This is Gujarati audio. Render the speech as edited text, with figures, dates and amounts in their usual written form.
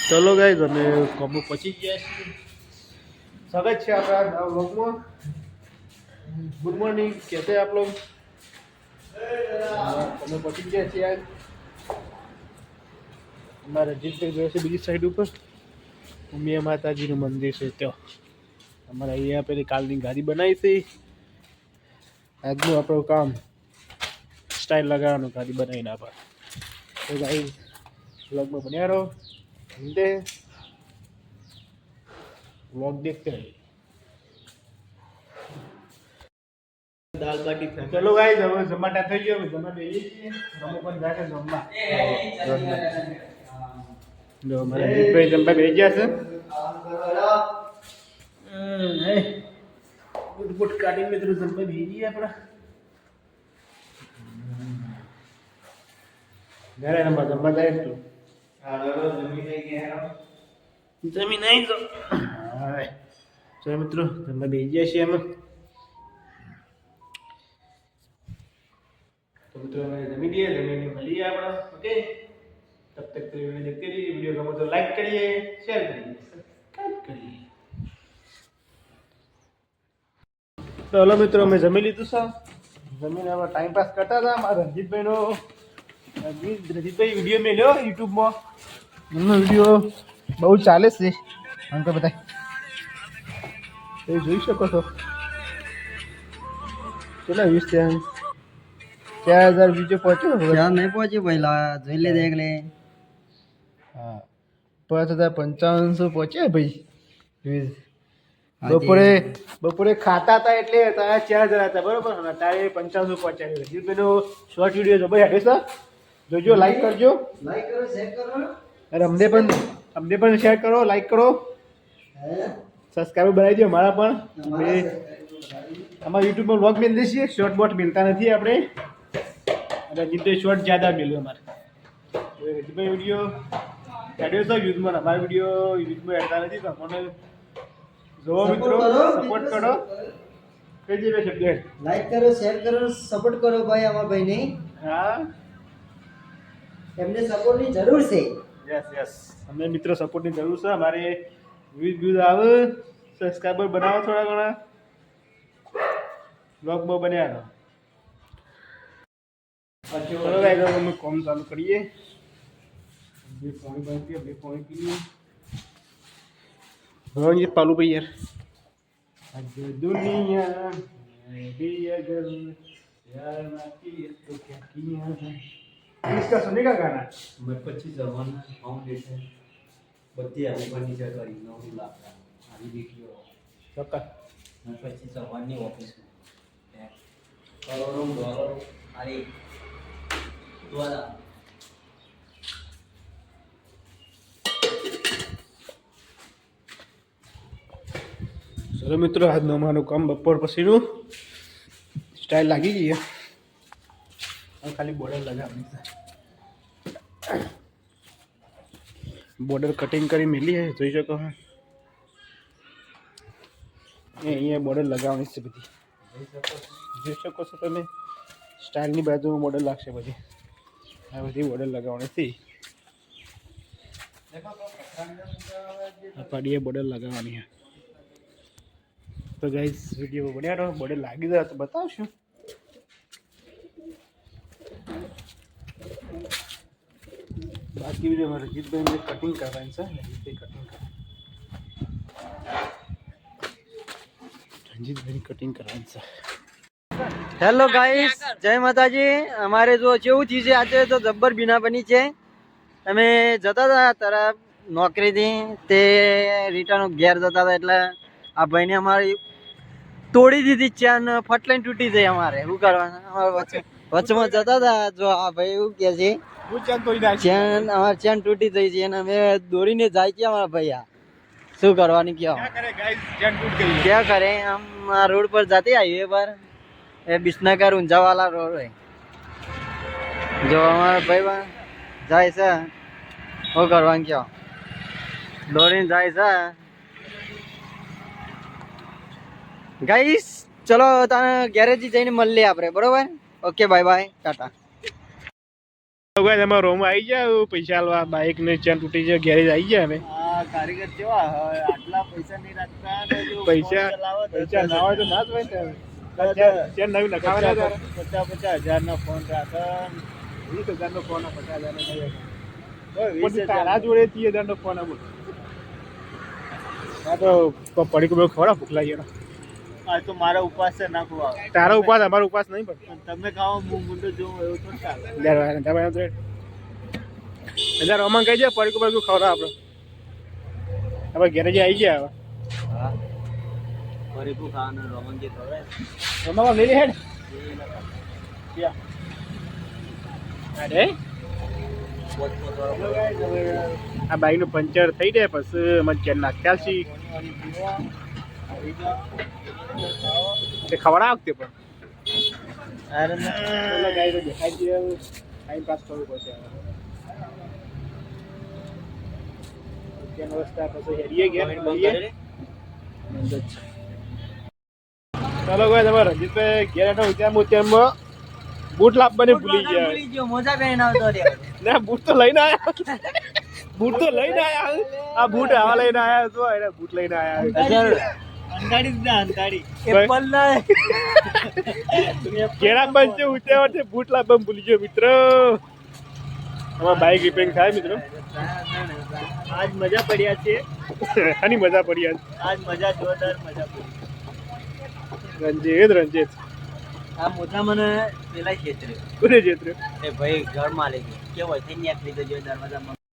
चलो गाइस हमें कॉम्बो पची गया है। स्वागत है आपका व्लॉग में। गुड मॉर्निंग, कैसे हैं आप लोग? कॉम्बो पची गया है आज हमारे रंजीत भाई गए છે બીજી સાઈડ ઉપર ઉમિયા માતાજીનું મંદિર છે તો અમારે અહીંયા પેલી કાલની ગાડી બનાવી છે આજનું આપણું કામ સ્ટાઇલ લગાવવાનું ગાડી બનાવીને આપણે તો ગાઈસ વ્લોગમાં બન્યા રહો मिलते हैं व्लॉग देखते हैं दाल बाटी चलो गाइस હવે જમાટા થઈ ગયો જમા બેસી છીએ રમો પણ જાકે જમવા જો મારા દીકરાએ જમવા બેસી ગયા છે હે ગુડ કાઢી મિત્રો જમવા બેસી ગયા આપણા ઘરે જમવા જાય તો જમીન આવી તો મિત્રો તમે બેસી ગયા છીએ એમાં तो મિત્રો અમે જમી લઈએ જમીને મળીએ આપણે ઓકે तब तक के लिए वीडियो देखते रहिए वीडियो गमो तो लाइक करिए शेयर करिए सब्सक्राइब करिए तो हेलो मित्रों मैं जमी लीधું છે જમીને હવે ટાઈમ પાસ કરતા હતા મારા રંજીતભાઈનો રંજીતભાઈ વિડીયો મેલ્યો યુટ્યુબમાં એમનો વિડીયો બહુ ચાલે છે અંક બતાય એ જોઈ શકો છો કેટલા વ્યૂઝ છે 4000 वीडियो पहुंचे क्या नहीं पहुंचे पहला જોઈ લે દેખ લે हाँ 5555 पहुंचे भाई व्यूज બપોરે ખાતા હતા એટલે તારા 4000 હતા બરોબર અને તારે 5500 પહોંચ્યા રજીતભાઈનો શોર્ટ વિડિયો જો ભાઈ હટે જોજો લાઈક કરજો લાઈક કરો શેર કરો અને અમને પણ શેર કરો લાઈક કરો સબસ્ક્રાઇબર બનાવી દો અમારા પણ અમારા YouTube માં વ્લોગ મેલ દઈએ શોર્ટ બોટ મિલતા નથી આપણે रंजीत शॉर्ट ज़्यादा मिले हमारे रंजीत भाई वीडियो चढ़े तो यूज में हमारे वीडियो यूज में हटता नहीं तो हमने जो मित्रों सपोर्ट करो कई जगह शब्द लाइक करो शेर करो सपोर्ट करो भाई हमारा भाई नहीं हाँ એમને સપોર્ટ ની જરૂર છે यस यस हमें मित्रों सपोर्ट ની જરૂર છે हमारे व्यूज आवे सब्सक्राइबर बनाओ थोड़ा घना ब्लॉग में बने रहो चलो गाइस अब हम काम चालू करिए ये पानी बनती है अभी पानी पी लिए हाँ ये पालू भाई यार आज दुनिया भी अगर यार ना की तो क्या किया है इसका सुनेगा गाना मैं 25 जवान फाउंडेशन बत्ती आली फर्नीचर करी 9 लाख आली देखियो सबका मैं 25 जवान ની ઓફિસ માં કરોડો ડોલર આલી દ્વારા चलो मित्रों आज हमाરું કામ બપોર પછીનું સ્ટાઇલ લાગી ગઈ હવે ખાલી બોર્ડર લગાવવાની છે બોર્ડર કટિંગ કરી મેલી છે જોઈ શકો અહીંયા બોર્ડર લગાવવાની છે બધી જોઈ શકો છો તમે સ્ટાઇલની બાજુમાં બોર્ડર લાગશે બધી આ બધી બોર્ડર લગાવવાની છે આ પાડીએ બોર્ડર લગાવવાની છે तो गाइस वीडियो बढ़िया रहो बॉर्डर लागी जाए तो बताओ बाकी वीडियो में रंजीत भाई ने कटिंग करवाई है रंजीत भाई कटिंग करवाई है હેલો ગાઈસ જય માતાજી અમારે જો કેવું થયું છે આજે તો જબ્બર બીના બની છે અમે જતા હતા તારા નોકરીથી તે રિટર્ન ઘેર જતા હતા એટલે આ ભાઈને અમારી તોડી દીધી ચેન ફટલાઈને તૂટી જાય અમારે શું કરવાનું અમારે વચમાં જતા હતા જો આ ભાઈ એવું કહે છે ચેન અમારી ચેન તૂટી થઈ છે અને અમે દોડીને જાય છે અમારા ભાઈ આ શું કરવાનું કયો क्या करें हम रोड पर जाते हाईवे पर ये बिस्नाकर ऊंचा वाला रोड है जो हमारा भाई जाए से वो करवा क्या दौड़ी जाए से गाइस चलो गैरेज जैन मल ले आप बराबर ओके बाय बाय टाटा ગાઈસ અમારો રોમ આવી ગયા પૈસા આલવા બાઇક ને ચેન તૂટી છે ગેરેજ આવી ગયા અમે આ કારીગર કેવા હોય આટલા પૈસા નહીં રાખતા ને જો પૈસા ફોન ચલાવો તો પૈસા ના હોય તો ના જ હોય ને ચેન નવી નખાવાના તારે 50,000 નો ફોન રાખે 20,000 નો ફોન 50,000 નો નહીં ઓય, પછી તારા જોડે 30,000 નો ફોન આવું આ તો પડી કોઈ ખવડા ભૂખ લાગી એનો આ તો મારા ઉપવાસ છે નાખવો આવે તારો ઉપવાસ અમારો ઉપવાસ નહીં પણ તમે ખાઓ હું મુંડો જોઉં એવું તો ચાલે હજાર રોમાન કહી જાય પડી કોઈ ખવડા આપણે હવે ગેરેજ આવી ગયા હા ફરીકું ખાવાનું રોમન જે ખવડાવે હવે રોમાન લઈ લે હેડ અરે આ બાઈક નું પંચર થઈ જાય પછી મને ચેન નાખ્યા છે તે ખવડા વખતે પણ અરે ગાઈ તો દેખાય છે ટાઈમ પાસ કરવું પડશે તેનો રસ્તા પછી હેરીએ ગયા ચાલો ભાઈ તમારે રંજીતભાઈ ઘેર હેઠો વિચારમાં બૂટ લાવવાની ભૂલી ગયા ભૂલી ગયો મોજા પહેરીને આવતો રે ના બૂટ તો લઈને આયા બૂટ તો લઈને આયા આ બૂટ આવા લઈને આયા તો એને બૂટ લઈને આયા અંધાડી જ ના અંધાડી ભાઈ. એપલ ના કેળા બંધ છે ઉચાવર બૂટ લાવવાનું ભૂલી ગયો મિત્ર અમારા બાઇક રિપેરિંગ થાય મિત્રો આજ મજા પડ્યા છે આની મજા પડી આજ મજા જોરદાર મજા પડી રંજીત આ મોજા મને પેલા ખેતરે કોને જેતરે એ ભાઈ ઘર માં લઈ ગયો કેવો થઈ ને લીધો જોરદાર મજા